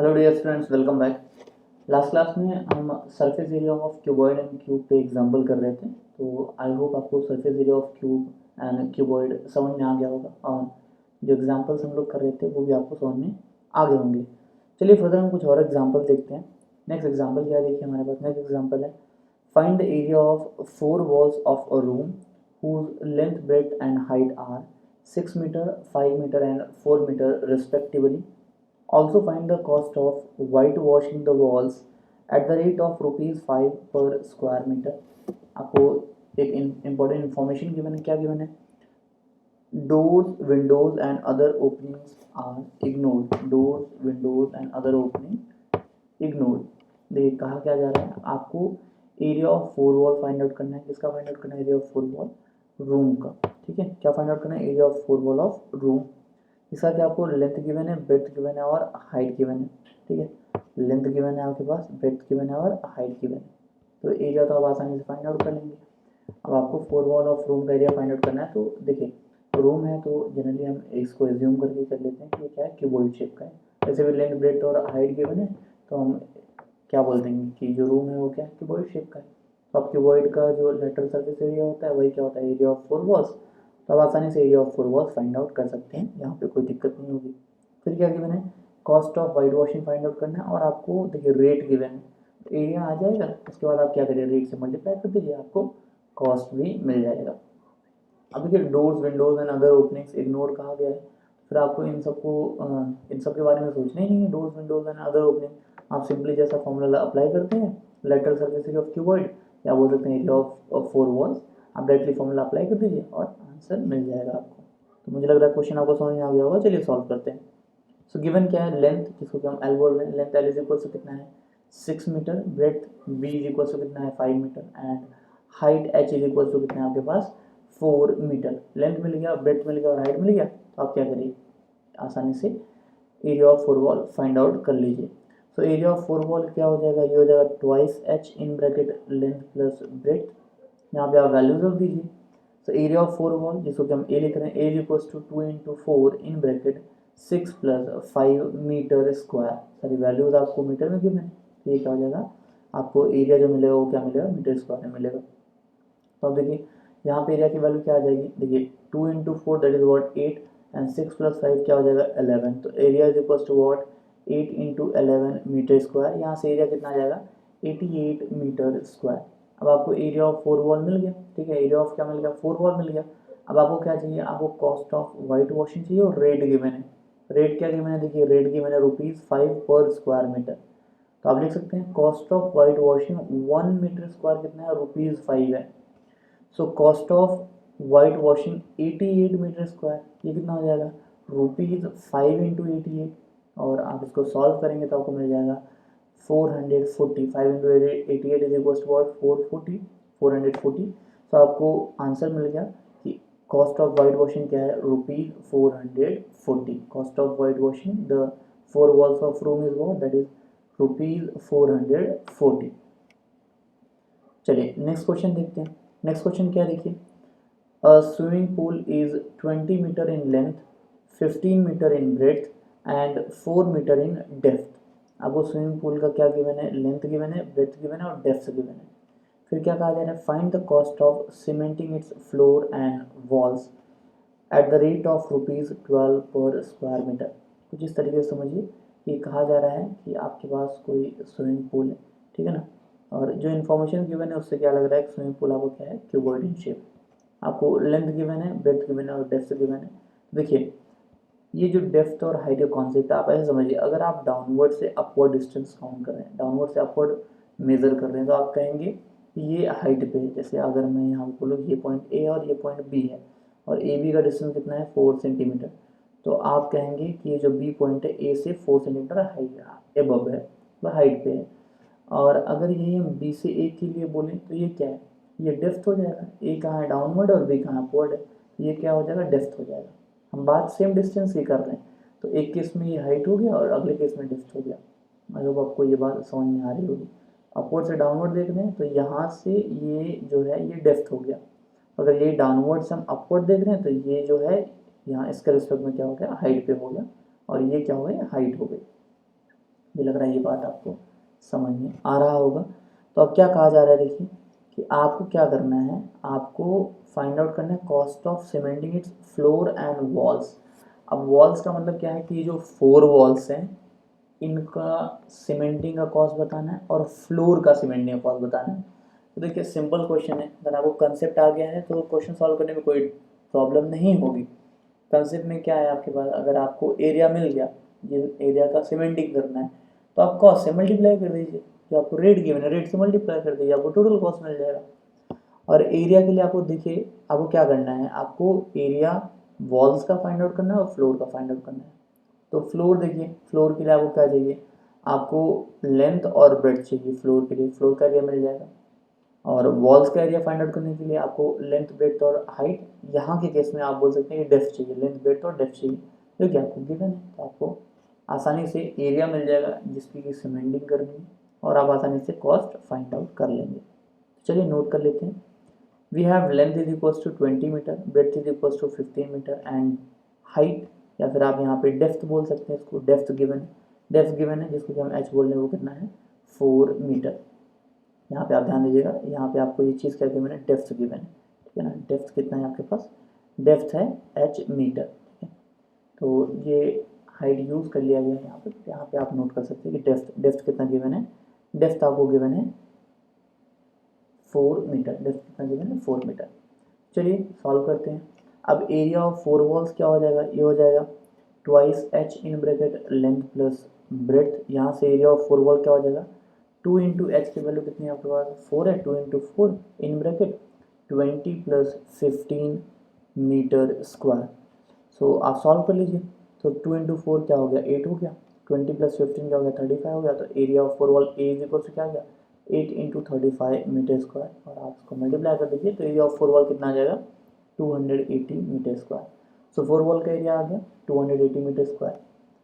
Hello dear students, welcome back. Last class में हम surface area of cuboid and cube पे example कर रहे थे। तो आई होप आपको surface area of cube and cuboid समझ में आ गया होगा और जो एग्जांपल्स हम लोग कर रहे थे वो भी आपको समझ में आ गए होंगे। चलिए फर्दर हम कुछ और एग्जांपल देखते हैं। नेक्स्ट एग्जांपल क्या है, देखिए हमारे पास नेक्स्ट एग्जांपल है, find the area of 4 walls of a room whose length, breadth and height are 6 meter, 5 meter and 4 meter respectively. Also find the cost of whitewashing the walls at the rate of ₹5 per square meter. आपको एक important information given है, क्या given है? Doors, windows and other openings are ignored. Doors, windows and other openings ignored. देखिए कहा क्या जा रहा है, आपको area of four wall find out करना है। किसका फाइंड आउट करना है? Area of four wall room का। ठीक है, क्या फाइंड आउट करना है? Area of four wall of room. इसका क्या आपको लेंथ गिवन है, ब्रेड्थ गिवन है और हाइट गिवन है। ठीक है, लेंथ गिवन है आपके पास, ब्रेड्थ गिवन है और हाइट गिवन है। तो एरिया तो आप आसानी से फाइंड आउट कर लेंगे। अब आपको फोर वॉल ऑफ रूम का एरिया फाइंड आउट करना है। तो देखिए रूम है तो जनरली हम इसको एज्यूम करके कर लेते हैं कि ये क्या है, क्यूबॉइड शेप का है। वैसे भी लेंथ, ब्रेड्थ और हाइट गिवन है तो हम क्या बोल देंगे कि जो रूम है वो क्या है, क्यूबॉइड शेप का है। तो अब क्यूबॉइड का जो लेटरल सरफेस एरिया होता है वही क्या होता है, एरिया ऑफ फोर वॉल्स। तो आप आसानी से area of four walls find out कर सकते हैं, यहाँ पे कोई दिक्कत नहीं होगी। फिर क्या गिवन है, cost of white washing find out करना है और आपको देखिए रेट गिवन है, एरिया आ जाएगा। उसके बाद आप क्या करिए, रेट से मल्टीप्लाई कर दीजिए, आपको कॉस्ट भी मिल जाएगा। अब देखिए doors, Windows and other openings ignore कहा गया है, फिर आपको इन सब के बारे में सोचना ही नहीं है। Doors, Windows and other opening आप सिंपली जैसा फॉर्मूला अप्लाई करते हैं, lateral surface area of cuboid या बोल सकते हैं एरिया ऑफ फोर वॉल्स, आप डायरेक्टली फॉर्मूला अप्लाई कर दीजिए और आंसर मिल जाएगा आपको। तो मुझे लग रहा है क्वेश्चन आपको समझ में आ गया होगा। चलिए सॉल्व करते हैं। सो गिवन क्या है, लेंथ जिसको कि हम एल बोल रहे हैं, length L is equal to कितना है, 6 मीटर, breadth B is equal to कितना है, 5 metre and height H is equal to कितना है आपके पास, 4 मीटर। लेंथ मिल गया, ब्रेथ मिल गया और हाइट मिल गया। तो आप क्या करिए, आसानी से area of four wall find out कर लीजिए। So area of four wall क्या हो जाएगा, ये हो जाएगा twice H in bracket length plus breadth. यहाँ पे आप वैल्यूज रख दीजिए। So area of four wall जिसको कि हम ए लिख रहे हैं, A equal to 2 × 4 in bracket 6 + 5 metre square. सारी वैल्यूज आपको मीटर में गिवन है। तो ये क्या हो जाएगा, आपको एरिया जो मिलेगा वो क्या मिलेगा, मीटर स्क्वायर में मिलेगा। तो अब देखिए यहाँ पे एरिया की वैल्यू क्या आ जाएगी, देखिए 2 × 4 दैट इज वॉट 8 एंड 6 + 5 क्या हो जाएगा 11। तो area is equal to what 8 × 11 metre square. यहाँ से एरिया कितना आ जाएगा, 88 मीटर स्क्वायर। अब आपको एरिया ऑफ फोर वॉल मिल गया। ठीक है, एरिया ऑफ क्या मिल गया, फोर वॉल मिल गया। अब आपको क्या चाहिए, आपको कॉस्ट ऑफ वाइट वॉशिंग चाहिए और रेट गिवन है। रेट क्या गिवन है, देखिए रेट गिवन है ₹5 पर स्क्वायर मीटर। तो आप लिख सकते हैं cost of white washing 1 metre square कितना है, ₹5 है। So cost of white washing 88 metre square, ये कितना हो जाएगा, ₹5 × 88। और आप इसको सॉल्व करेंगे तो आपको मिल जाएगा 440। 5 × 88 इज इक्वल टू 440। तो आपको आंसर मिल गया कि कॉस्ट ऑफ वाइट वॉशिंग क्या है, ₹440। Cost of white washing the four walls of room is what, that is ₹440। चलिए नेक्स्ट क्वेश्चन देखते हैं। नेक्स्ट क्वेश्चन क्या देखिए, a swimming pool is 20 metre in length, 15 metre in breadth and 4 metre in depth. आपको swimming pool का क्या given है, length given है, ब्रेथ गिवन है और डेप्थ गिवन है। फिर क्या कहा जा रहा है, find the cost of cementing it's floor and walls at the rate of ₹12 पर स्क्वायर मीटर। कुछ इस तरीके से समझिए कि कहा जा रहा है कि आपके पास कोई स्विमिंग पूल है, ठीक है ना, और जो इन्फॉर्मेशन गिवन है उससे क्या लग रहा है कि स्विमिंग पूल आपको क्या है, क्यूबॉइड इन शेप। आपको लेंथ गिवन है, ब्रेथ गिवन है और डेप्थ गिवन है। देखिए ये जो डेप्थ और हाइट का कॉन्सेप्ट है, आप ऐसे समझिए, अगर आप डाउनवर्ड से अपवर्ड डिस्टेंस काउंट कर रहे हैं, डाउनवर्ड से अपवर्ड मेजर कर रहे हैं, तो आप कहेंगे कि ये हाइट पे है। जैसे अगर मैं यहाँ बोलूँ ये पॉइंट ए और ये पॉइंट बी है और ए बी का डिस्टेंस कितना है, 4 सेंटीमीटर, तो आप कहेंगे कि ये जो बी पॉइंट है ए से 4 सेंटीमीटर हाइट एबव है, वह हाइट पे है। और अगर ये हम बी से ए के लिए बोलें तो ये क्या है, ये डेप्थ हो जाएगा। ए कहाँ है, डाउनवर्ड, और बी कहाँ अपवर्ड है, ये क्या हो जाएगा, डेप्थ हो जाएगा। हम बात सेम डिस्टेंस की कर रहे हैं, तो एक केस में ये हाइट हो गया और अगले केस में डेप्थ हो गया। आई होप आपको ये बात समझ में आ रही होगी। अपवर्ड से डाउनवर्ड देख रहे हैं तो यहाँ से ये जो है ये डेप्थ हो गया। अगर ये डाउनवर्ड से हम अपवर्ड देख रहे हैं तो ये जो है यहाँ इसके रिस्पेक्ट में क्या हो गया, हाइट पे हो गया, और ये क्या हो गया, हाइट हो गई। मुझे लग रहा है ये बात आपको समझ में आ रहा होगा। तो अब क्या कहा जा रहा है, देखिए कि आपको क्या करना है, आपको फाइंड आउट करना है cost of cementing it's floor and walls. अब वॉल्स का मतलब क्या है कि ये जो 4 वॉल्स हैं इनका सीमेंटिंग का कॉस्ट बताना है और फ्लोर का सीमेंटिंग का कॉस्ट बताना है। तो देखिए सिंपल क्वेश्चन है, अगर आपको कंसेप्ट आ गया है तो क्वेश्चन सॉल्व करने में कोई प्रॉब्लम नहीं होगी। कंसेप्ट में क्या है आपके पास, अगर आपको एरिया मिल गया, ये एरिया का सीमेंटिंग करना है तो आप कॉस्ट से मल्टीप्लाई कर दीजिए, जो आपको रेट गिवन है रेट से मल्टीप्लाई कर दीजिए, आपको टोटल कॉस्ट मिल जाएगा। और एरिया के लिए आपको देखिए आपको क्या करना है, आपको एरिया वॉल्स का फाइंड आउट करना है और फ्लोर का फाइंड आउट करना है। तो फ्लोर देखिए, फ्लोर के लिए आपको क्या चाहिए, आपको लेंथ और ब्रेड्थ चाहिए फ्लोर के लिए, फ्लोर का एरिया मिल जाएगा। और वॉल्स का एरिया फाइंड आउट करने के लिए आपको लेंथ ब्रेड्थ और हाइट, यहाँ के केस में आप बोल सकते हैं कि डेप्थ चाहिए, लेंथ ब्रेड्थ और डेप्थ चाहिए, जो कि आपको गिवन है। तो आपको आसानी से एरिया मिल जाएगा जिसकी की सीमेंटिंग करनी है और आप आसानी से कॉस्ट फाइंड आउट कर लेंगे। चलिए नोट कर लेते हैं। We have length is equals to 20 metre, breadth is equals to 15 metre and height, या फिर आप यहाँ पे डेप्थ बोल सकते हैं, इसको डेप्थ गिवन है, डेप्थ गिवन है जिसको कि हम एच बोल रहे हैं, वो कितना है 4 मीटर। यहाँ पे आप ध्यान दीजिएगा, यहाँ पे आपको ये चीज़ क्या गिवन है, डेप्थ गिवन है, ठीक है ना। डेप्थ कितना है आपके पास, डेप्थ है एच मीटर, ठीक है। तो ये हाइट यूज़ कर लिया गया है यहाँ पे आप नोट कर सकते हैं कि डेप्थ कितना गिवन है, डेप्थ आपको गिवन है 4 मीटर, डेप्थ कितना गिवन है 4 मीटर। चलिए सॉल्व करते हैं। अब एरिया ऑफ 4 वॉल्स क्या हो जाएगा, ये हो जाएगा twice H in bracket length plus breadth, यहाँ से एरिया ऑफ 4 वॉल क्या हो जाएगा, 2 इंटू एच की वैल्यू कितनी है आपके पास 4 है, 2 into 4 in bracket 20 plus 15 metre square. So आप सॉल्व कर लीजिए। तो 2 इंटू 4 क्या हो गया 8 हो गया, 20 प्लस 15 क्या हो गया 35 हो गया। तो area of 4 wall A is equal to क्या आ गया 8 इंटू 35 मीटर स्क्वायर, और आप इसको मल्टीप्लाई कर दीजिए तो एरिया ऑफ 4 वॉल कितना आ जाएगा 280 मीटर स्क्वायर। सो 4 वॉल का एरिया आ गया 280 मीटर स्क्वायर।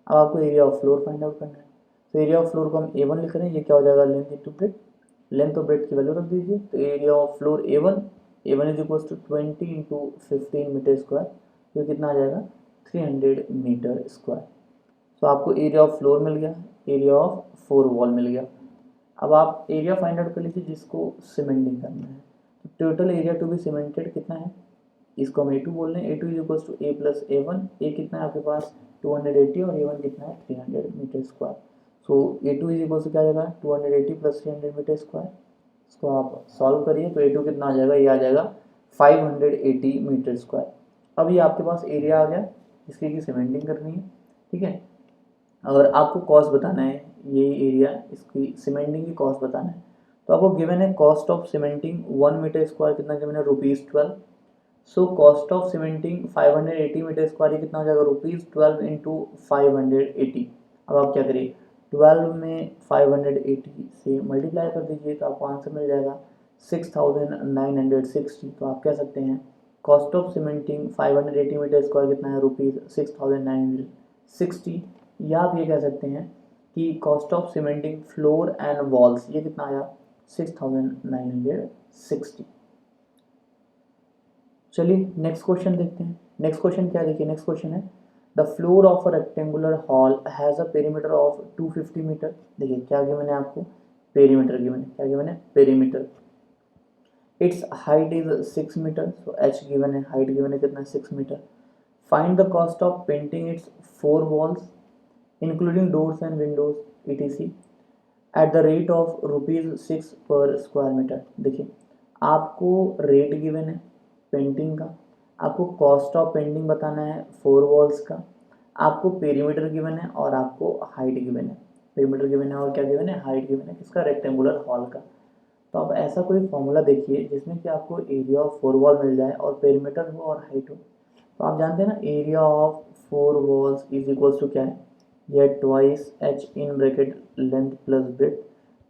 अब आपको area of floor find out करना है। तो एरिया ऑफ फ्लोर को हम A1 लिख रहे हैं, ये क्या हो जाएगा लेंथ इंटू ब्रेड्थ, लेंथ और ब्रेड्थ की वैल्यू रख दीजिए। तो area of floor A1 is equal to 20 into 15 metre square, जो कितना आ जाएगा 300 मीटर स्क्वायर। तो आपको एरिया ऑफ फ्लोर मिल गया, एरिया ऑफ 4 वॉल मिल गया। अब आप एरिया फाइंड आउट कर लीजिए जिसको सीमेंटिंग करना है। तो total area to be cemented कितना है, इसको हम A2 बोल रहे हैं, A2 is equal to A plus A1, A कितना है आपके पास 280 और A1 कितना है 300 metre square. So A2 is equal to क्या आ जाएगा 280 प्लस 300 मीटर स्क्वायर। इसको आप सॉल्व करिए तो A2 कितना आ जाएगा, ये आ जाएगा 580 मीटर स्क्वायर। अब ये आपके पास एरिया आ गया जिसकी की सीमेंटिंग करनी है, ठीक है। और आपको कॉस्ट बताना है, ये एरिया इसकी सीमेंटिंग की कॉस्ट बताना है। तो आपको गिवन है cost of cementing 1 metre square कितना गिवन है ₹12। So cost of cementing 580 metre square, ये कितना हो जाएगा ₹12 इंटू 580। अब आप क्या करिए 12 में 580 से मल्टीप्लाई कर दीजिए तो आपको आंसर मिल जाएगा 6960। तो आप कह सकते हैं cost of cementing 580 metre square कितना है ₹6960। या आप ये कह सकते हैं कि cost of cementing floor and walls ये कितना आया 6960। चलिए नेक्स्ट क्वेश्चन देखते हैं। नेक्स्ट क्वेश्चन क्या देखिए, नेक्स्ट क्वेश्चन है the floor of a rectangular hall has a perimeter of 250 metre. देखिए क्या गिवन है आपको, पेरीमीटर गिवन है, क्या गिवन है perimeter. Its height is 6 metre, so h given है, हाइट गिवन है कितना 6 metre. Find the cost of painting its 4 walls including doors and windows etc at the rate of ₹6 per square metre. देखिए आपको rate given है painting का, आपको cost of painting बताना है 4 वॉल्स का, आपको पेरीमीटर गिवन है और आपको हाइट गिवन है। पेरीमीटर गिवन है और क्या गिवन है, हाइट गिवन है किसका, रेक्टेंगुलर हॉल का। तो आप ऐसा कोई फॉर्मूला देखिए जिसमें कि आपको एरिया ऑफ 4 वॉल मिल जाए और पेरीमीटर हो और हाइट हो। तो आप जानते हैं ना area of 4 walls is equals to क्या है, यह twice H in bracket length plus breadth.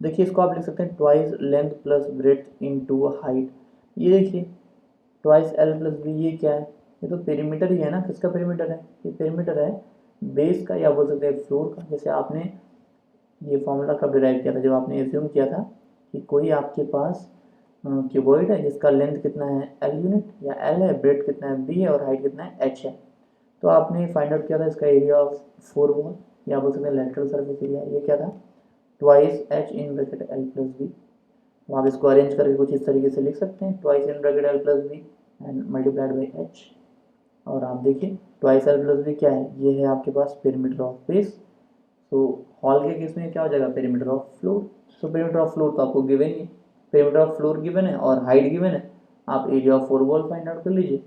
देखिए इसको आप लिख सकते हैं twice length plus breadth into height. ये देखिए ट्वाइस एल प्लस बी, ये क्या है, ये तो पेरीमीटर ही है ना, किसका पेरीमीटर है, ये पेरीमीटर है बेस का या बोल सकते हैं फ्लोर का। जैसे आपने ये फॉर्मूला कब डिराइव किया था, जब आपने एज्यूम किया था कि कोई आपके पास क्यूबॉइड है जिसका लेंथ कितना है एल यूनिट या एल है, ब्रेड कितना है बी है और हाइट कितना है एच है। तो आपने फाइंड आउट किया था इसका एरिया ऑफ 4 वॉल। या बोल सकते हैं लेटरल सर्फेस एरिया, ये क्या था, twice H in bracket l plus b. तो आप इसको अरेंज करके कुछ इस तरीके से लिख सकते हैं, twice in bracket l plus b and multiplied by h. और आप देखिए ट्वाइस एल प्लस बी क्या है, ये है आपके पास पेरीमीटर ऑफ बेस। तो हॉल के केस में क्या हो जाएगा, perimeter of floor. So perimeter of floor तो आपको given he, perimeter of floor given है और हाइट गिवन है, आप area of four wall find out कर लीजिए।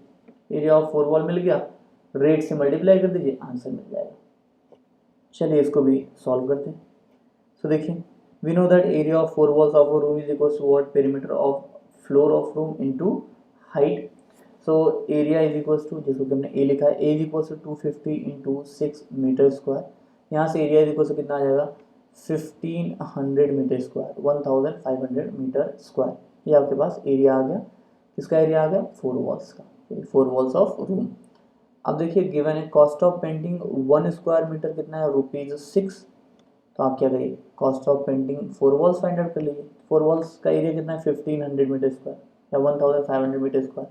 एरिया ऑफ फोर वॉल मिल गया, रेट से मल्टीप्लाई कर दीजिए, आंसर मिल जाएगा। चलिए इसको भी सॉल्व करते हैं। सो देखिए we know that area of four walls of a room is equal to what, perimeter of floor of room into height. So area is equal to, जिसको कि हमने ए लिखा है, A is equal to 250 into 6 metre square. यहाँ से area is equal to कितना आ जाएगा, 1500 मीटर स्क्वायर, 1500 मीटर स्क्वायर। ये आपके पास एरिया आ गया, किसका एरिया आ गया, फोर वॉल्स का, फोर वॉल्स ऑफ रूम। अब देखिए गिवन है cost of painting 1 square metre कितना है, ₹6। तो आप क्या करिए, cost of painting four walls find out कर लीजिए। फोर वॉल्स का एरिया कितना है, 1500 मीटर स्क्वायर या 1500 मीटर स्क्वायर।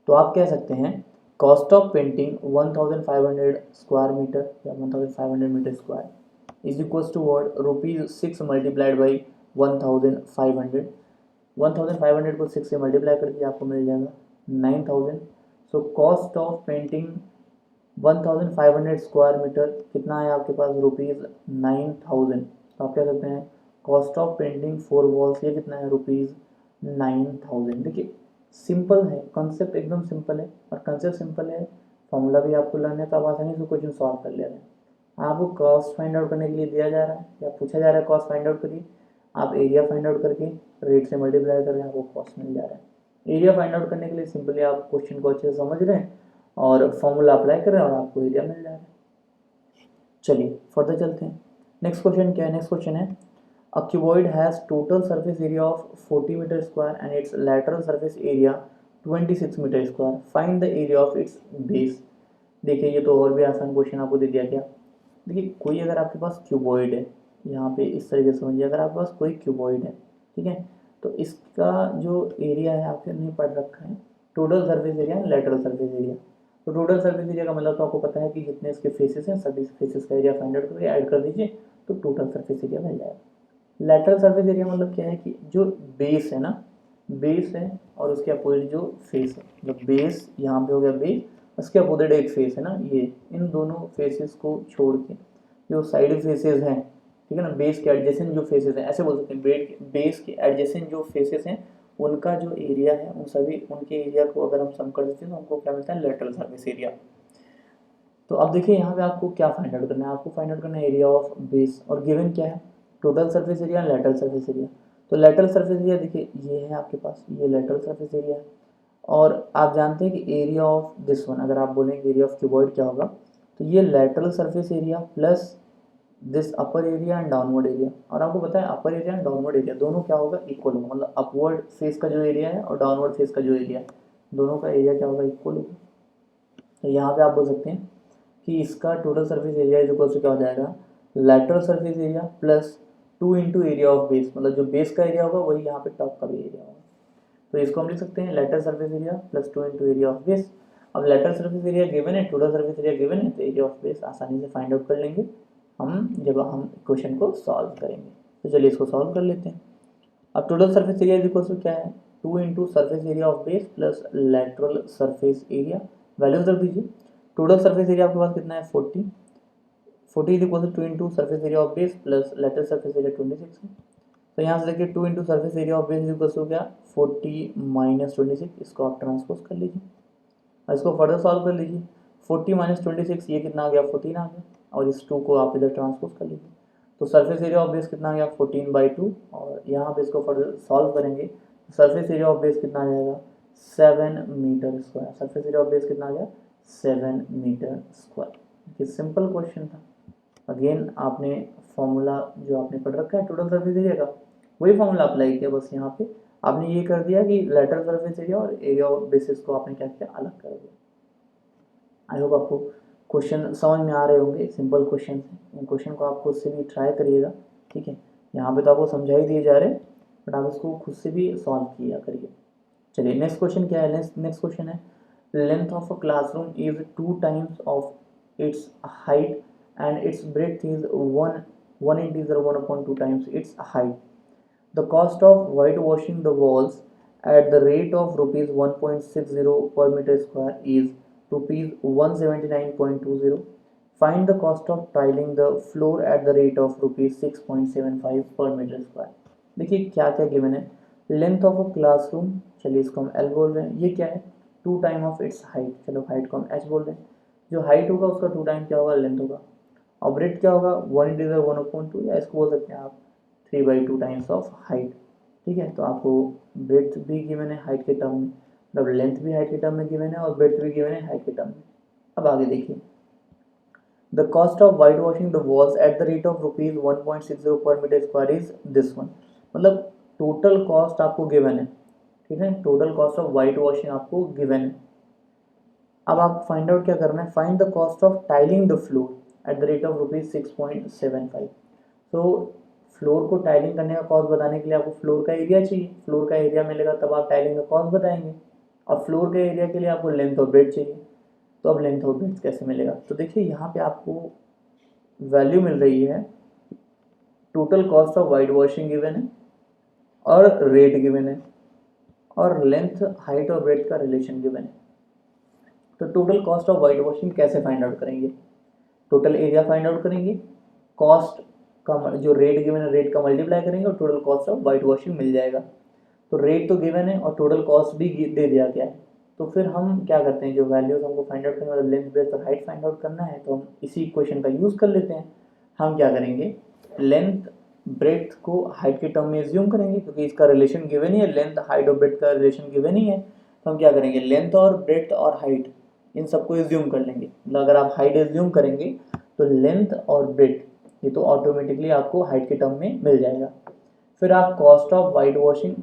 तो आप कह सकते हैं cost of painting 1500 square metre या 1500 metre square is equals to what, ₹6 multiplied by 1500। 1500 को 6 से मल्टीप्लाई कर दिया, आपको मिल जाएगा 9000। So cost of painting 1500 square metre कितना है आपके पास, ₹9000। तो आप कह सकते हैं cost of painting four walls ये कितना है, ₹9000। देखिए सिंपल है कंसेप्ट, एकदम सिंपल है, और कंसेप्ट सिंपल है, फॉर्मूला भी आपको लर्न है, तो आप आसानी से क्वेश्चन सॉल्व कर ले रहे हैं। आपको कॉस्ट फाइंड आउट करने के लिए दिया जा रहा है या पूछा जा रहा है कॉस्ट फाइंड आउट करिए, आप एरिया फाइंड आउट करके रेट से मल्टीप्लाई कर रहे हैं, आपको कॉस्ट मिल जा रहा है। एरिया फाइंड आउट करने के लिए सिंपली आप क्वेश्चन को अच्छे से समझ रहे हैं और फॉर्मूला अप्लाई कर रहे हैं और आपको एरिया मिल जा रहा है। चलिए फर्दर चलते हैं। नेक्स्ट क्वेश्चन क्या है, नेक्स्ट क्वेश्चन है a cuboid has total surface area of 40 meter square and its lateral surface area 26 meter square. Find the area of its base. देखिए ये तो और भी आसान क्वेश्चन आपको दे दिया गया। देखिए कोई अगर आपके पास क्यूबॉइड है, यहाँ पे इस तरीके से समझिए, अगर आपके पास कोई क्यूबॉइड है, ठीक है, तो इसका जो एरिया है आपने नहीं पढ़ रखा है, total surface area and lateral surface area. तो टोटल सर्फेस एरिया का मतलब तो आपको पता है कि जितने इसके फेसेस हैं सभी फेसेस का एरिया फाइंड आउट करके ऐड कर दीजिए तो टोटल सर्फेस एरिया मिल जाएगा। लेटरल सर्फेस एरिया मतलब क्या है कि जो बेस है ना, बेस है और उसके अपोजिट जो फेस है, मतलब बेस यहाँ पे हो गया बेस, उसके अपोजिट एक फेस है ना, ये इन दोनों फेसेस को छोड़ के जो साइड फेसेस हैं, ठीक है ना, बेस के एडजेसेंट जो फेसेस हैं, ऐसे बोल सकते हैं बेस के एडजेसेंट जो फेसेस हैं उनका जो एरिया है उन सभी उनके एरिया को अगर हम सम कर देते हैं तो हमको क्या मिलता है, लेटरल सर्फेस एरिया। तो अब देखिए यहाँ पे आपको क्या फाइंड आउट करना है, आपको फाइंड आउट करना है एरिया ऑफ बेस, और गिवन क्या है, total surface area, lateral surface area. तो लेटरल सरफेस एरिया देखिए ये है आपके पास, ये लेटरल सरफेस एरिया है, और आप जानते हैं कि एरिया ऑफ दिस वन, अगर आप बोलेंगे एरिया ऑफ क्यूबॉइड क्या होगा, तो ये lateral surface area plus this upper area and downward area. और आपको पता है upper area and downward area दोनों क्या होगा, इक्वल होगा, मतलब अपवर्ड फेस का जो एरिया है और डाउनवर्ड फेस का जो एरिया है दोनों का एरिया क्या होगा, इक्वल होगा। तो यहाँ पे आप बोल सकते हैं कि इसका total surface area is equal to क्या हो जाएगा, lateral surface area plus 2 into area of base, मतलब जो बेस का एरिया होगा वही यहाँ पे टॉप का भी एरिया होगा। तो इसको हम लिख सकते हैं lateral surface area plus 2 into area of base. अब लेटरल सरफेस एरिया गिवन है, टोटल सरफेस एरिया गिवन है, तो एरिया ऑफ बेस आसानी से फाइंड आउट कर लेंगे हम जब हम क्वेश्चन को सॉल्व करेंगे। तो चलिए इसको सॉल्व कर लेते हैं। अब total surface area is equal to क्या है, 2 into surface area of base plus lateral surface area, values रख दीजिए। टोटल सरफेस एरिया आपके पास कितना है, 40 is equal to 2 into surface area of base plus lateral surface area 26 है। तो यहाँ से देखिए 2 into surface area of base is equal to क्या, 40 माइनस 26, इसको आप ट्रांसपोज कर लीजिए और इसको फर्दर सॉल्व कर लीजिए। 40 माइनस 26 ये कितना आ गया, 14 आ गया, और इस 2 को आप इधर ट्रांसपोज कर लीजिए। तो सर्फेस एरिया ऑफ बेस कितना आ गया, 14/2, और यहाँ पे इसको फर्दर सॉल्व करेंगे सर्फेस एरिया ऑफ बेस कितना आ जाएगा, 7 metre square. Surface area of base कितना आ गया, 7 मीटर स्क्वायर। ये सिंपल क्वेश्चन था। अगेन आपने फॉर्मूला जो आपने पढ़ रखा है टोटल सर्फेस एरिया का वही फॉर्मूला अप्लाई किया, बस यहाँ पे आपने ये कर दिया कि लेटरल सर्फेस एरिया और एरिया ऑफ बेसिस को आपने क्या किया, अलग कर दिया। आई होप आपको क्वेश्चन समझ में आ रहे होंगे, सिंपल क्वेश्चन है, इन क्वेश्चन को आप खुद से भी ट्राई करिएगा, ठीक है। यहाँ पे तो आपको समझा ही दिए जा रहे हैं, बट आप इसको खुद से भी सॉल्व किया करिए। चलिए नेक्स्ट क्वेश्चन क्या है, नेक्स्ट क्वेश्चन है length of a classroom is 2 times of its height and its breadth is 1 integer 1/2 times its height. The cost of whitewashing the walls at the rate of rupees 1.60 per meter square is rupees 179.20. Find the cost of tiling the floor at the rate of rupees 6.75 per meter square. देखिए क्या क्या given है. Length of a classroom, चलिए इसको हम L बोल रहे हैं. ये क्या है, 2 टाइम ऑफ इट्स हाइट, चलो हाइट को हम एच बोल रहे हैं. जो हाइट होगा उसका 2 टाइम क्या होगा, लेंथ होगा. और ब्रेथ क्या होगा, 1/1/2, या इसको बोल सकते हैं आप 3/2 टाइम्स ऑफ हाइट. ठीक है, तो आपको ब्रेथ भी गिवन है हाइट के टर्म में, मतलब लेंथ भी हाइट के टर्म में गिवन है और ब्रेथ भी गिवन है हाइट के टर्म में. अब आगे देखिए, the cost of white washing the walls at the rate of rupees 1.60 per metre square is this one. मतलब टोटल कॉस्ट आपको गिवन है. ठीक है, total cost of white washing आपको गिवन है. अब आप फाइंड आउट क्या करना है, find the cost of tiling the floor at the rate of rupees 6.75. तो फ्लोर को टाइलिंग करने का कॉस्ट बताने के लिए आपको फ्लोर का एरिया चाहिए. फ्लोर का एरिया मिलेगा तब आप टाइलिंग का कॉस्ट बताएंगे. और फ्लोर के एरिया के लिए आपको लेंथ और ब्रेथ चाहिए. तो अब लेंथ और ब्रेथ कैसे मिलेगा, तो देखिए यहाँ पे आपको वैल्यू मिल रही है, total cost of white washing given है और रेट गिवन है और लेंथ हाइट और ब्रेथ का रिलेशन गिवन है. तो total cost of white washing कैसे फाइंड आउट करेंगे, टोटल एरिया फाइंड आउट करेंगे, कॉस्ट का जो रेट गिवन है रेट का मल्टीप्लाई करेंगे और total cost of white washing मिल जाएगा. तो रेट तो गिवन है और टोटल कॉस्ट भी दे दिया गया है. तो फिर हम क्या करते हैं, जो वैल्यूज हमको फाइंड आउट करना है, मतलब लेंथ ब्रेथ और हाइट फाइंड आउट करना है, तो हम इसी इक्वेशन का यूज़ कर लेते हैं. हम क्या करेंगे, लेंथ ब्रेथ को हाइट के टर्म में एज्यूम करेंगे क्योंकि इसका रिलेशन गिवन ही है, लेंथ हाइट और ब्रेथ का रिलेशन गिवन ही है. तो हम क्या करेंगे, लेंथ और ब्रेथ और हाइट इन सबको एज्यूम कर लेंगे. मतलब अगर आप हाइट एज्यूम करेंगे तो लेंथ और ब्रेथ ये तो ऑटोमेटिकली आपको हाइट के टर्म में मिल जाएगा. फिर आप कॉस्ट ऑफ वाइट वॉशिंग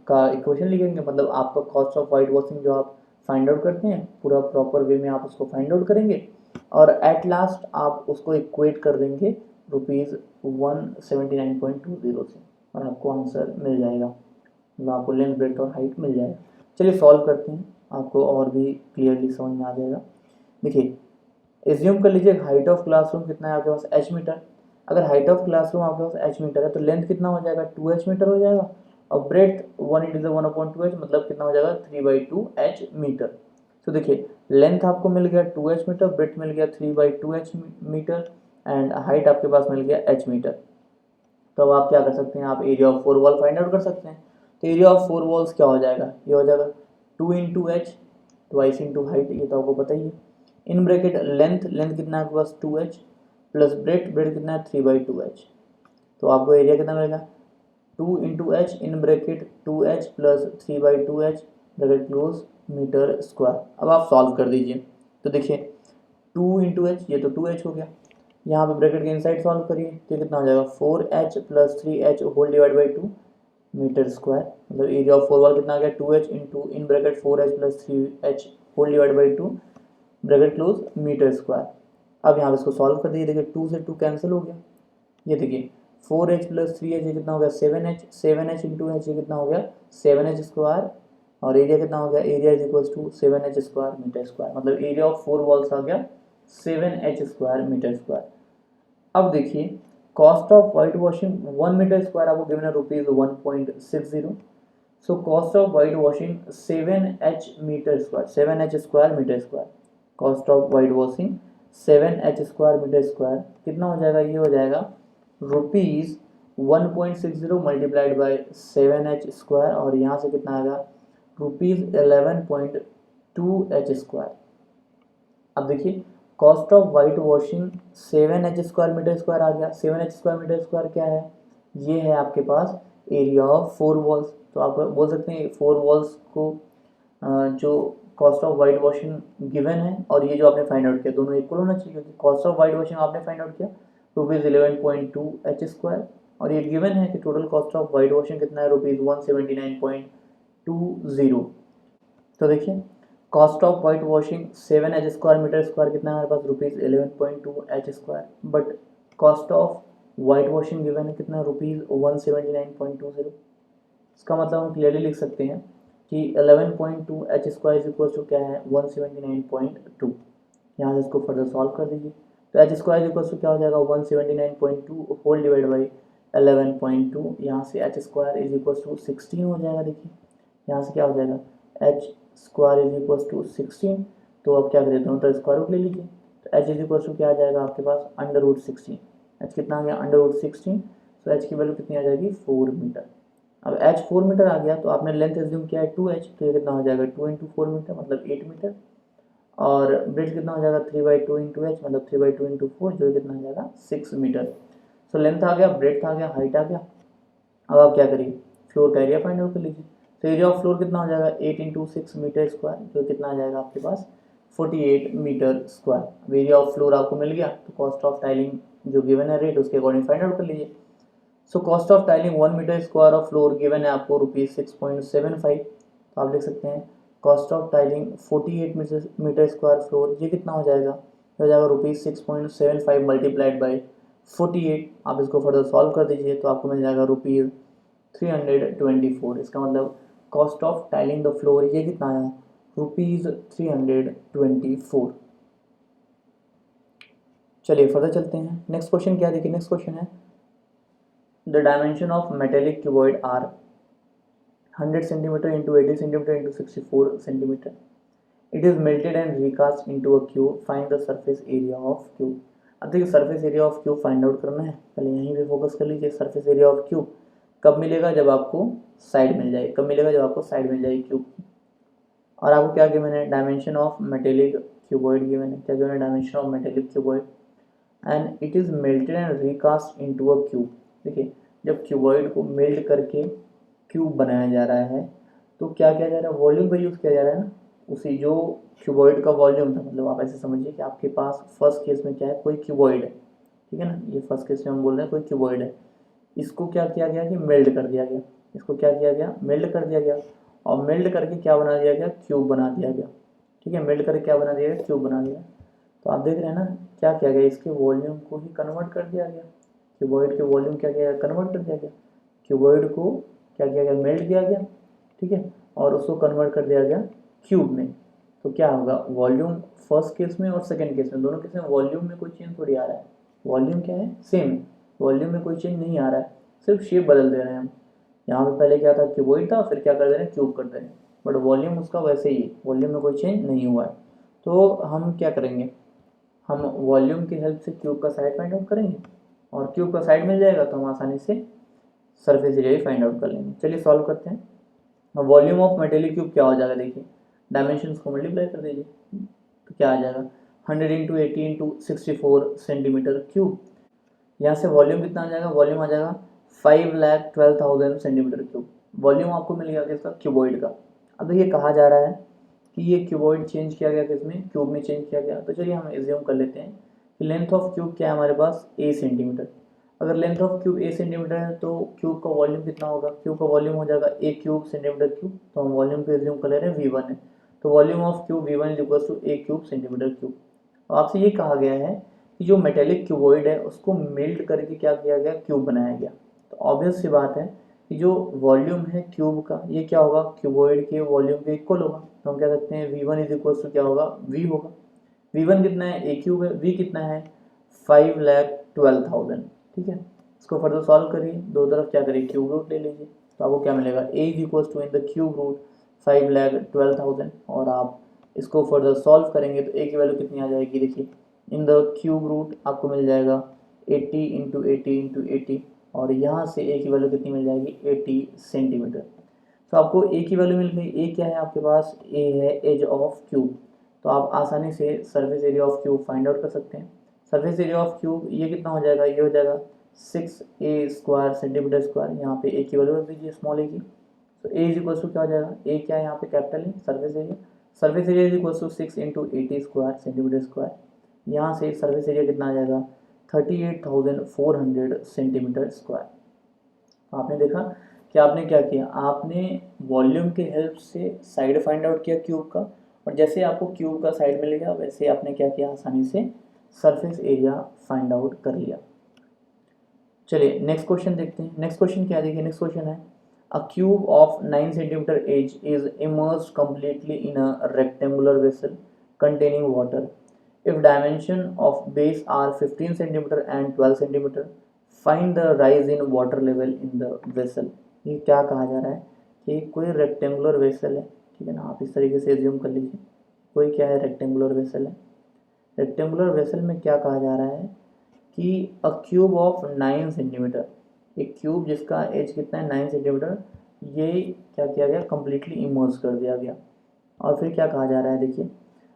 का इक्वेशन लिखेंगे, मतलब आपका कॉस्ट ऑफ वाइट वॉशिंग जो आप फाइंड आउट करते हैं पूरा प्रॉपर वे में आप उसको फाइंड आउट करेंगे और एट लास्ट आप उसको इक्वेट कर देंगे रुपीज़ 179.20 से और आपको आंसर मिल जाएगा. मतलब आपको लेंथ ब्रेथ और हाइट मिल जाएगा. चलिए सॉल्व करते हैं, आपको और भी क्लियरली समझ में आ जाएगा. देखिए, एज्यूम कर लीजिए हाइट ऑफ क्लासरूम कितना है आपके पास, एच मीटर. अगर हाइट ऑफ क्लासरूम आपके पास एच मीटर है तो लेंथ कितना हो जाएगा, 2h मीटर हो जाएगा और ब्रेथ 1/1/2h मतलब कितना हो जाएगा, 3/2h मीटर. तो देखिए लेंथ आपको मिल गया 2h मीटर, ब्रेथ मिल गया 3/2h मीटर एंड हाइट आपके पास मिल गया h मीटर. तो अब आप क्या कर सकते हैं, आप area of 4 wall find out कर सकते हैं. तो एरिया ऑफ 4 वॉल्स क्या हो जाएगा, ये हो जाएगा 2 into H twice into height, ये तो आपको पता ही है. इन ब्रैकेट लेंथ कितना है आपके पास 2h प्लस ब्रेथ कितना है 3/2h. तो आपको एरिया कितना मिलेगा, 2 into h in bracket 2h plus 3/2h bracket close metre square. अब आप सॉल्व कर दीजिए. तो देखिए 2 इंटू एच, ये तो 2h हो गया, यहाँ पे ब्रैकेट के इनसाइड सॉल्व करिए तो कितना हो जाएगा 4h plus 3h whole divide by 2 metre square. मतलब एरिया ऑफ 4 वॉल कितना आ गया, 2h into in bracket 4h plus 3h whole divide by 2 bracket close metre square. अब यहाँ पे इसको सॉल्व कर दीजिए. देखिए 2 से 2 कैंसिल हो गया. ये देखिए 4h प्लस 3h ये कितना हो गया 7h इंटू एच ये कितना हो गया 7h स्क्वायर और एरिया कितना हो गया, area is equal to 7h square metre square. मतलब एरिया ऑफ 4 वॉल्स आ गया 7h स्क्वायर मीटर स्क्वायर. अब देखिए cost of white washing 1 metre square आपको गिवन है rupees 1.60. So cost of white washing 7h metre square, 7h square metre square. Cost of white washing 7h square metre square कितना हो जाएगा, ये हो जाएगा rupees 1.60 multiplied by 7h square और यहाँ से कितना आएगा रुपीज 11.2h स्क्वायर. अब देखिए cost of white washing 7h square metre square आ गया. 7h स्क्वायर मीटर स्क्वायर क्या है, ये है आपके पास एरिया ऑफ 4 वॉल्स. तो आप बोल सकते हैं 4 वॉल्स को जो cost of white washing given है और ये जो आपने फाइंड आउट किया दोनों इक्वल होना चाहिए क्योंकि कॉस्ट ऑफ वाइट वॉशिंग आपने फाइंड आउट किया रुपीज़ 11.2h स्क्वायर और ये गिवन है कि total cost of white washing कितना है रुपीज़ 179.20. तो देखिए cost of white washing 7h square metre square कितना है हमारे पास rupees 11.2h square. But cost of white washing given है कितना रुपीज़ 179.20. इसका मतलब हम क्लियरली लिख सकते हैं कि 11.2h square is equal to क्या है 179.2. यहाँ से इसको फर्दर सॉल्व कर दीजिए. तो एच स्क्वायर इक्वल टू क्या हो जाएगा 179.2 होल डिवाइड बाई 11.2, यहाँ से h square is equal to 16 हो जाएगा। देखिए यहाँ से क्या हो जाएगा h square is equal to 16, तो अब क्या करें दोनों तरफ स्क्वायर रूट ले लीजिए। तो एच इज इक्वल टू क्या आ जाएगा आपके पास अंडर रूट 16, एच कितना आ गया अंडर रूट 16, तो एच की वैल्यू कितनी आ जाएगी 4 मीटर। अब एच 4 मीटर आ गया तो आपने लेंथ एज्यूम किया है 2h, तो ये कितना हो जाएगा 2 इंटू 4 मीटर मतलब 8 मीटर, और ब्रेड कितना हो जाएगा 3/2 इंटू एच मतलब 3/2 इंटू 4 जो कितना हो जाएगा 6 मीटर। सो लेंथ आ गया, ब्रेड आ गया, हाइट आ गया। अब आप क्या करिए फ्लोर का एरिया फाइंड आउट कर लीजिए। तो एरिया ऑफ फ्लोर कितना हो जाएगा 8 इंटू 6 मीटर स्क्वायर, जो कितना आ जाएगा आपके पास 48 मीटर स्क्वायर। अब एरिया ऑफ फ्लोर आपको मिल गया, तो कॉस्ट ऑफ टाइलिंग जो गिवन है रेट उसके अकॉर्डिंग फाइंड आउट कर लीजिए। So cost of tiling 1 metre square of floor given है आपको ₹6.75, तो आप लिख सकते हैं cost of tiling 48 metre square floor, ये कितना हो जाएगा, ये हो जाएगा ₹6.75 मल्टीप्लाइड बाई 48। आप इसको फर्दर सॉल्व कर दीजिए तो आपको मिल जाएगा ₹324। इसका मतलब cost of tiling the floor ये कितना आया ₹324। चलिए फर्दर चलते हैं। नेक्स्ट क्वेश्चन क्या देखिए, नेक्स्ट क्वेश्चन है the dimension of metallic cuboid are 100 centimeter into 80 centimeter into 64 centimeter. It is melted and recast into a cube. Find the surface area of cube. अब देखिए surface area of cube find out करना है, पहले यहीं पे focus कर लीजिए। Surface area of cube कब मिलेगा, जब आपको साइड मिल जाए। कब मिलेगा, जब आपको साइड मिल जाएगी क्यूब की। और आपको क्या गिवन है dimension of metallic cuboid given है, क्या गिवन है dimension of metallic cuboid and it is melted and recast into a cube. देखिए जब क्यूबॉइड को मेल्ट करके क्यूब बनाया जा रहा है तो क्या किया जा रहा है, वॉल्यूम का यूज़ किया जा रहा है ना, उसी जो क्यूबॉइड का वॉल्यूम था। मतलब आप ऐसे समझिए कि आपके पास फर्स्ट केस में क्या है, कोई क्यूबॉइड है, ठीक है ना, ये फर्स्ट केस में हम बोल रहे हैं कोई क्यूबॉइड है। इसको क्या किया गया कि मेल्ट कर दिया गया, इसको क्या किया गया मेल्ट कर दिया गया, और मेल्ट करके क्या बना दिया गया क्यूब बना दिया गया। ठीक है, मेल्ट करके क्या बना दिया गया क्यूब बना दिया। तो आप देख रहे हैं ना क्या किया गया, इसके वॉल्यूम को ही कन्वर्ट कर दिया गया। क्यूबॉइड के वॉल्यूम क्या किया गया कन्वर्ट कर दिया गया। क्यूबॉइड को क्या किया गया मेल्ट किया गया, ठीक है, और उसको कन्वर्ट कर दिया गया क्यूब में। तो क्या होगा वॉल्यूम फर्स्ट केस में और सेकंड केस में, दोनों केस में वॉल्यूम में कोई चेंज थोड़ी आ रहा है, वॉल्यूम क्या है सेम है, वॉल्यूम में कोई चेंज नहीं आ रहा है, सिर्फ शेप बदल दे रहे हैं हम। यहाँ पे पहले क्या था क्यूबॉइड था, फिर क्या कर दे रहे हैं क्यूब कर दे रहे हैं, बट वॉल्यूम उसका वैसे ही है, वॉल्यूम में कोई चेंज नहीं हुआ है। तो हम क्या करेंगे, हम वॉल्यूम की हेल्प से क्यूब का साइड फाइंड आउट करेंगे, और क्यूब का साइड मिल जाएगा तो हम आसानी से सरफेस एरिया ही फाइंड आउट कर लेंगे। चलिए सॉल्व करते हैं। वॉल्यूम ऑफ मेटेलिक क्यूब क्या हो जाएगा, देखिए डायमेंशन को मल्टीप्लाई कर दीजिए तो क्या आ जाएगा 100 इंटू 80 इंटू 64 सेंटीमीटर क्यूब। यहाँ से वॉल्यूम कितना आ जाएगा, वॉल्यूम आ जाएगा 5,12,000 सेंटीमीटर क्यूब। वॉल्यूम आपको मिल गया किसका क्यूबॉइड का। अब देखिए कहा जा रहा है कि ये क्यूबॉइड चेंज किया गया किसमें क्यूब में चेंज किया गया। तो चलिए हम एज्यूम कर लेते हैं कि लेंथ ऑफ क्यूब क्या है हमारे पास a सेंटीमीटर। अगर length of cube a centimetre है तो क्यूब का वॉल्यूम कितना होगा, क्यूब का वॉल्यूम हो जाएगा a क्यूब सेंटीमीटर क्यूब। तो हम वॉल्यूम को एज्यूम कर ले रहे हैं v1 है, तो volume of cube v1 is equal to a cube centimetre cube. तो आपसे ये कहा गया है कि जो मेटेलिक क्यूबॉइड है उसको मेल्ट करके क्या किया गया क्यूब बनाया गया। तो ऑब्वियस सी बात है कि जो वॉल्यूम है क्यूब का ये क्या होगा क्यूबॉइड के वॉल्यूम के इक्वल होगा। तो हम कह सकते हैं v1 इज इक्वल टू क्या होगा v होगा। v1 कितना है a क्यूब है, v कितना है 5,12,000। ठीक है, इसको फर्दर सॉल्व करिए, दो तरफ क्या करिए क्यूब रूट ले लीजिए तो आपको क्या मिलेगा a is equal to in the cube root 5,12,000। और आप इसको फर्दर सॉल्व करेंगे तो a की वैल्यू कितनी आ जाएगी, देखिए इन द क्यूब रूट आपको मिल जाएगा 80 इंटू 80 इंटू 80, और यहाँ से a की वैल्यू कितनी मिल जाएगी 80 सेंटीमीटर। तो आपको a की वैल्यू मिल गई, a क्या है आपके पास a है एज ऑफ क्यूब। तो आप आसानी से surface area of cube find out कर सकते हैं। सरफेस एरिया ऑफ क्यूब ये कितना हो जाएगा, ये हो जाएगा 6a स्क्वायर सेंटीमीटर स्क्वायर। यहाँ पे a की वैल्यू रख दीजिए स्मॉल a की, तो a इज इक्वल टू क्या हो जाएगा, a क्या है यहाँ पे कैपिटल है surface area, surface area is equal to 6 into 80 square centimetre square. यहाँ से सरफेस एरिया कितना आ जाएगा 38,400 सेंटीमीटर स्क्वायर। आपने देखा कि आपने क्या किया, आपने वॉल्यूम के हेल्प से साइड फाइंड आउट किया क्यूब का, और जैसे आपको क्यूब का साइड मिल गया वैसे आपने क्या किया आसानी से सरफेस एरिया फाइंड आउट कर लिया। चलिए नेक्स्ट क्वेश्चन देखते हैं। नेक्स्ट क्वेश्चन क्या देखिए, नेक्स्ट क्वेश्चन है a cube of 9 centimetre edge is immersed completely in a rectangular vessel containing water. If dimension of base are 15 centimetre and 12 centimetre, find the rise in water level in the vessel. ये क्या कहा जा रहा है कि कोई rectangular vessel है, ठीक है ना, आप इस तरीके से एज्यूम कर लीजिए, कोई क्या है, रेक्टेंगुलर वेसल है। रेक्टेंगुलर वेसल में क्या कहा जा रहा है कि अ क्यूब ऑफ 9 सेंटीमीटर, एक क्यूब जिसका एज कितना है 9 सेंटीमीटर, ये क्या किया गया, कम्प्लीटली इमर्ज कर दिया गया। और फिर क्या कहा जा रहा है, देखिए,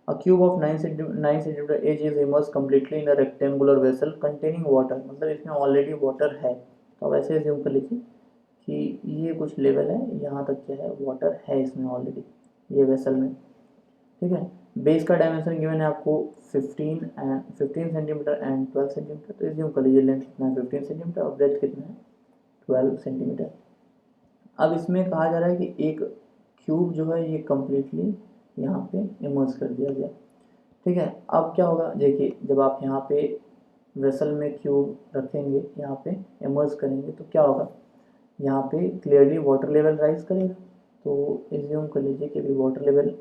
a cube of 9 centimetre edge is immerge completely in a rectangular vessel containing water, मतलब इसमें ऑलरेडी वाटर है। तो अब ऐसे एज्यूम कर लीजिए कि ये कुछ लेवल है, यहाँ तक क्या है, वाटर है इसमें ऑलरेडी, ये वेसल में, ठीक है। बेस का डायमेंशन गिवन है आपको 15 सेंटीमीटर एंड 12 सेंटीमीटर, तो एज्यूम कर लीजिए लेंथ कितना है 15 सेंटीमीटर और ब्रेथ कितना है 12 सेंटीमीटर। अब इसमें कहा जा रहा है कि एक क्यूब जो है ये कम्प्लीटली यहाँ पे इमर्ज कर दिया गया, ठीक है। अब क्या होगा, देखिए, जब आप यहाँ पे वेसल में क्यूब रखेंगे, यहाँ पे इमर्ज करेंगे, तो क्या होगा, यहाँ पे क्लियरली वाटर लेवल राइज करेगा। तो एज्यूम कर लीजिए कि अभी वाटर लेवल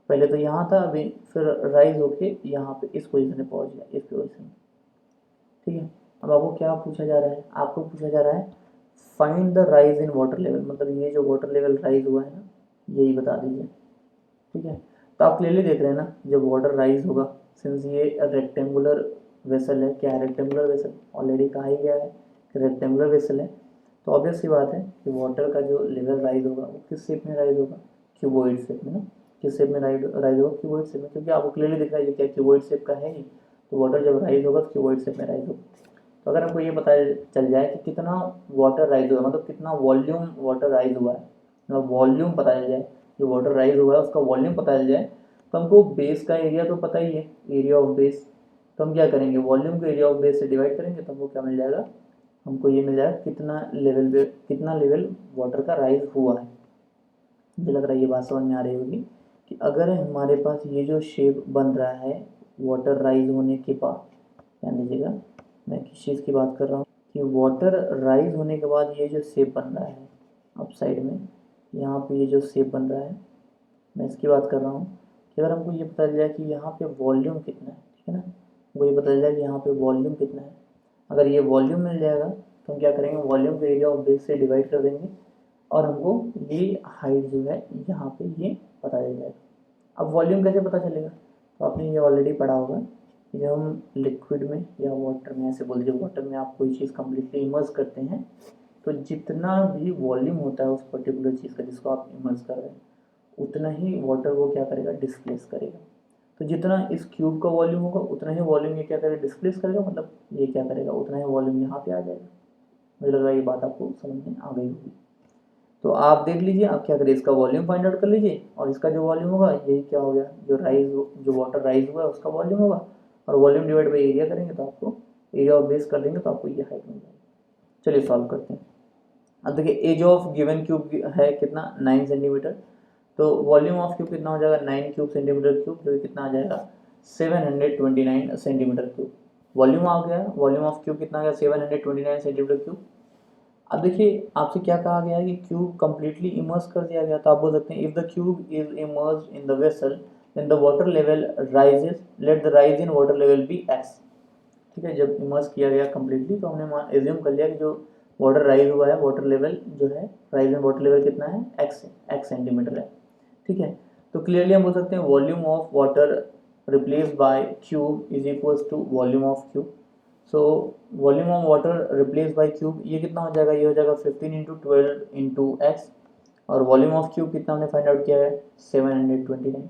पहले तो यहाँ था, अभी फिर राइज होके यहाँ पे इस पोजीशन में पहुँच गया, इस पोजीशन में, ठीक है। अब आपको क्या पूछा जा रहा है, आपको पूछा जा रहा है find the rise in water level, मतलब ये जो वाटर लेवल राइज हुआ है ना, यही बता दीजिए, ठीक है। तो आप क्लियरली देख रहे हैं ना, जब वाटर राइज होगा, सिंस ये रेक्टेंगुलर वेसल है, क्या है, रेक्टेंगुलर वेसल, ऑलरेडी कहा ही गया है कि रेक्टेंगुलर वेसल है, तो ऑब्वियस सी बात है कि वाटर का जो लेवल राइज होगा वो किस शेप में राइज होगा, क्यूबॉइड शेप में ना, किस शेप में राइज होगा, क्यूबॉइड शेप में, क्योंकि आपको क्लियरली दिख रहा है ये क्या क्यूबॉइड शेप का है ही, तो वाटर जब राइज होगा तो क्यूबॉइड शेप में राइज होगा। तो अगर आपको ये पता चल जाए कि कितना वाटर राइज हुआ, मतलब कितना वॉल्यूम वाटर राइज हुआ है, मतलब वॉल्यूम पता चल जाए, जो वाटर राइज हुआ है उसका वॉल्यूम पता चल जाए, तो हमको बेस का एरिया तो पता ही है, एरिया ऑफ बेस, तो हम क्या करेंगे, वॉल्यूम को एरिया ऑफ बेस से डिवाइड करेंगे, तो हमको क्या मिल जाएगा, हमको ये मिल जाएगा कितना लेवल वाटर का राइज हुआ है। मुझे लग रहा है ये बात समझ में आ रही होगी कि अगर हमारे पास ये जो शेप बन रहा है वाटर राइज होने के बाद, ध्यान दीजिएगा मैं किस चीज़ की बात कर रहा हूँ, कि वाटर राइज होने के बाद ये जो शेप बन रहा है अप साइड में, यहाँ पे ये जो शेप बन रहा है, मैं इसकी बात कर रहा हूँ कि अगर हमको ये पता चल जाए कि यहाँ पे वॉल्यूम कितना है, ठीक है ना, हमको ये पता चल जाए कि यहाँ पे वॉल्यूम कितना है, अगर ये वॉल्यूम मिल जाएगा तो हम क्या करेंगे, वॉल्यूम को एरिया ऑफ बेस से डिवाइड कर देंगे और हमको ये हाइट जो है यहाँ पे ये पता चल जाएगा। अब वॉल्यूम कैसे पता चलेगा, तो आपने ये ऑलरेडी पढ़ा होगा कि जब हम लिक्विड में या वाटर में, ऐसे बोल दीजिए वाटर में आप कोई चीज़ कम्प्लीटली इमर्ज करते हैं, तो जितना भी वॉल्यूम होता है उस पर्टिकुलर चीज़ का जिसको आप इमर्ज कर रहे हैं, उतना ही वाटर वो क्या करेगा, डिस्प्लेस करेगा। तो जितना इस क्यूब का वॉल्यूम होगा उतना ही वॉल्यूम ये क्या करेगा, डिस्प्लेस करेगा, मतलब ये क्या करेगा, उतना ही वॉल्यूम यहाँ पे आ जाएगा। मुझे लग रहा है ये बात आपको समझ में आ गई होगी। तो आप देख लीजिए, आप क्या करिए, इसका वॉल्यूम फाइंड आउट कर लीजिए और इसका जो वॉल्यूम होगा यही क्या हो गया, जो वाटर राइज हुआ है उसका वॉल्यूम होगा, और वॉल्यूम डिवाइड बाई एरिया करेंगे तो आपको एरिया ऑफ बेस कर देंगे तो आपको ये हाइट मिल जाएगी। चलिए सॉल्व करते हैं। अब देखिए एज ऑफ गिवन क्यूब है कितना, 9 सेंटीमीटर, तो वॉल्यूम ऑफ क्यूब कितना हो जाएगा, 9 क्यूब सेंटीमीटर क्यूब, जो कि कितना आ जाएगा 729 सेंटीमीटर क्यूब। वॉल्यूम आ गया, वॉल्यूम ऑफ क्यूब कितना आ गया 729 सेंटीमीटर क्यूब। अब देखिए आपसे क्या कहा गया है कि क्यूब कम्प्लीटली इमर्स कर दिया गया, तो आप बोल सकते हैं if the cube is immersed in the vessel then the water level rises, let the rise in water level be x. ठीक है, जब इमर्स किया गया कम्प्लीटली तो हमने एज्यूम कर लिया कि जो वाटर राइज हुआ है, वाटर लेवल जो है, राइज इन वाटर लेवल कितना है, एक्स है, एक्स सेंटीमीटर है, ठीक है। तो क्लियरली हम बोल सकते हैं volume of water replace by cube is equals to volume of cube. So volume of water replace by cube ये कितना हो जाएगा, ये हो जाएगा 15 इंटू 12 इंटू एक्स, और वॉल्यूम ऑफ क्यूब कितना हमने फाइंड आउट किया है 729।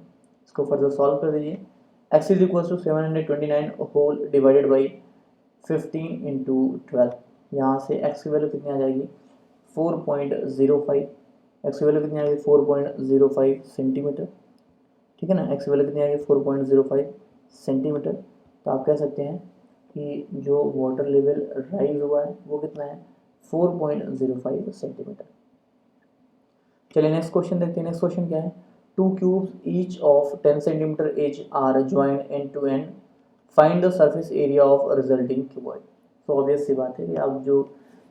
इसको फर्दर सॉल्व कर दीजिए, x is equal to 729 whole divided by 15 into 12, यहाँ से एक्स की वैल्यू कितनी आ जाएगी 4.05, एक्स की वैल्यू कितनी आ जाएगी 4.05 सेंटीमीटर, ठीक है ना, एक्स की वैल्यू कितनी आ जाएगी 4.05 सेंटीमीटर। तो आप कह सकते हैं कि जो वाटर लेवल राइज हुआ है वो कितना है 4.05 सेंटीमीटर। चलिए नेक्स्ट क्वेश्चन देखते हैं। नेक्स्ट क्वेश्चन क्या है, two cubes each of 10 centimetre edge are joint end to end, find the surface area of resulting cuboid. तो ऑब्वियस सी बात है कि आप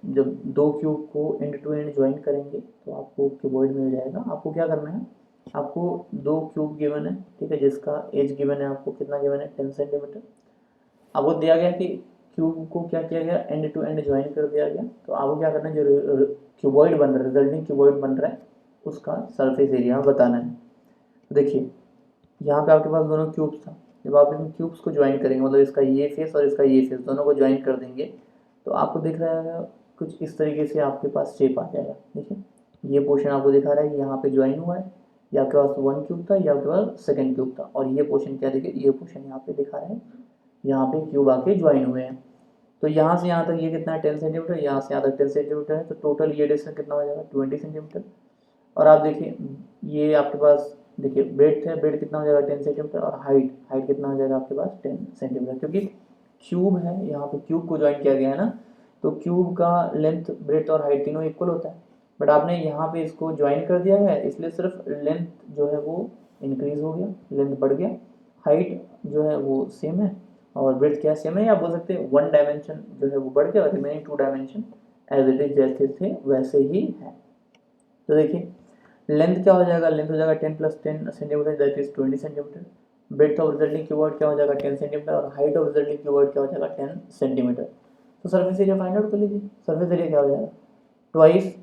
जब दो क्यूब को एंड टू एंड ज्वाइन करेंगे तो आपको क्यूबॉइड मिल जाएगा। आपको क्या करना है आपको 2 क्यूब गिवन है, ठीक है, जिसका एज गिवन है आपको, कितना गिवन है 10 सेंटीमीटर। अब वो दिया गया कि क्यूब को क्या किया गया, एंड टू एंड ज्वाइन कर दिया गया। तो आपको क्या करना है, जो क्यूबॉइड बन रहा है, रिजल्टिंग क्यूबॉइड बन रहा है, उसका सरफेस एरिया बताना है। तो देखिए यहाँ पे आपके पास दोनों क्यूब्स था, जब आप इन क्यूब्स को ज्वाइन करेंगे, मतलब इसका ये फेस और इसका ये फेस दोनों को ज्वाइन कर देंगे, तो आपको दिख रहा है कुछ इस तरीके से आपके पास शेप आ जाएगा। देखिए ये पोर्शन आपको दिखा रहा है कि यहाँ पे ज्वाइन हुआ है, ये आपके पास 1 क्यूब था, ये आपके पास सेकंड क्यूब था, और ये पोर्शन क्या देखिए, ये पोर्शन यहाँ पे दिखा रहा है, यहाँ पे क्यूब आके ज्वाइन हुए हैं। तो यहाँ से यहाँ तक ये कितना है 10 सेंटीमीटर, यहाँ से यहाँ तक 10 सेंटीमीटर है, तो टोटल ये डिस्टेंस कितना हो जाएगा 20 सेंटीमीटर। और आप देखिए ये आपके पास देखिए ब्रेड्थ है, ब्रेड कितना हो जाएगा 10 सेंटीमीटर, और हाइट हाइट कितना हो जाएगा आपके पास 10 सेंटीमीटर, क्योंकि क्यूब है, यहाँ पे क्यूब को ज्वाइन किया गया है ना, तो क्यूब का लेंथ ब्रेड्थ और हाइट तीनों इक्वल होता है। बट आपने यहाँ पे इसको ज्वाइन कर दिया है, इसलिए सिर्फ लेंथ जो है वो इंक्रीज हो गया, लेंथ बढ़ गया, हाइट जो है वो सेम है, और ब्रेड्थ क्या सेम है, या बोल सकते हैं 1 डायमेंशन जो है वो बढ़ गया, और remaining 2 dimension as it is जैसे थे वैसे ही है। तो देखिए लेंथ क्या हो जाएगा, लेंथ हो जाएगा 10 + 10 centimetre, that is 20 centimetre. Breadth of resulting cuboid क्या हो जाएगा 10 सेंटीमीटर, और हाइट ऑफ रिजल्टिंग क्यूबॉइड क्या हो जाएगा 10 सेंटीमीटर। तो सर्फेस एरिया फाइंड आउट कर लीजिए। सर्फेस एरिया क्या हो जाएगा, twice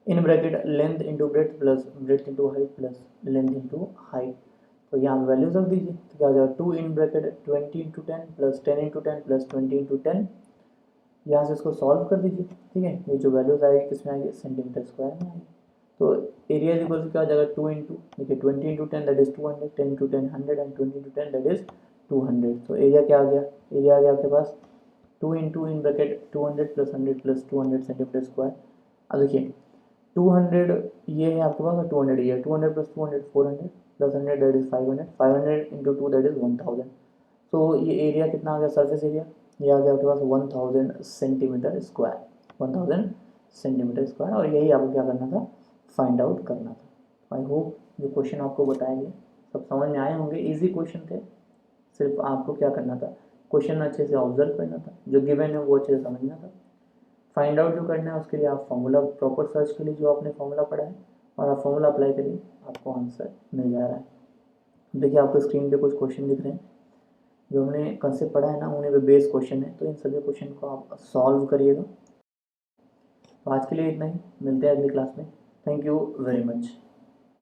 in bracket length into breadth plus breadth into height plus length into height. तो यहाँ वैल्यूज रख दीजिए, तो क्या हो जाएगा 2 इन bracket 20 into 10 plus 10 into 10 plus 20 into 10। यहाँ से इसको सॉल्व कर दीजिए, ठीक है, ये जो वैल्यूज आएगी किसमें आएगी, सेंटीमीटर स्क्वायर में आएगी। तो एरिया इज इक्वल टू क्या हो जाएगा 2 इंटू देखिए 20 into 10 that is 200, 10 into 10 100 and 20 into 10 that is 200। तो एरिया क्या आ गया, एरिया आ गया आपके पास 2 into in bracket 200 plus 100 plus 200 centimetre square. अब देखिए 200 ये है आपके पास, और 200 ये है, 200 plus 200 400 plus 100 that is 500, 500 into 2 that is 1000। तो ये एरिया कितना आ गया, सरफेस एरिया ये आ गया आपके पास 1000 सेंटीमीटर स्क्वायर, 1000 सेंटीमीटर स्क्वायर। और यही आपको क्या करना था, फाइंड आउट करना था। आई होप जो क्वेश्चन आपको बताए गए सब समझ में आए होंगे, इजी क्वेश्चन थे। सिर्फ आपको क्या करना था, क्वेश्चन अच्छे से ऑब्जर्व करना था, जो गिवन है वो अच्छे से समझना था। फाइंड आउट जो करना है उसके लिए आप फॉर्मूला प्रॉपर सर्च के लिए जो आपने फॉर्मूला पढ़ा है, और आप फॉर्मूला अप्लाई करिए, आपको आंसर मिल जा रहा है। देखिए आपको स्क्रीन पे कुछ क्वेश्चन दिख रहे हैं, जो हमने कंसेप्ट पढ़ा है ना, उन्हीं पे बेस क्वेश्चन है, तो इन सभी क्वेश्चन को आप सॉल्व करिएगा। तो आज के लिए इतना ही, मिलते हैं अगली क्लास में। Thank you very much.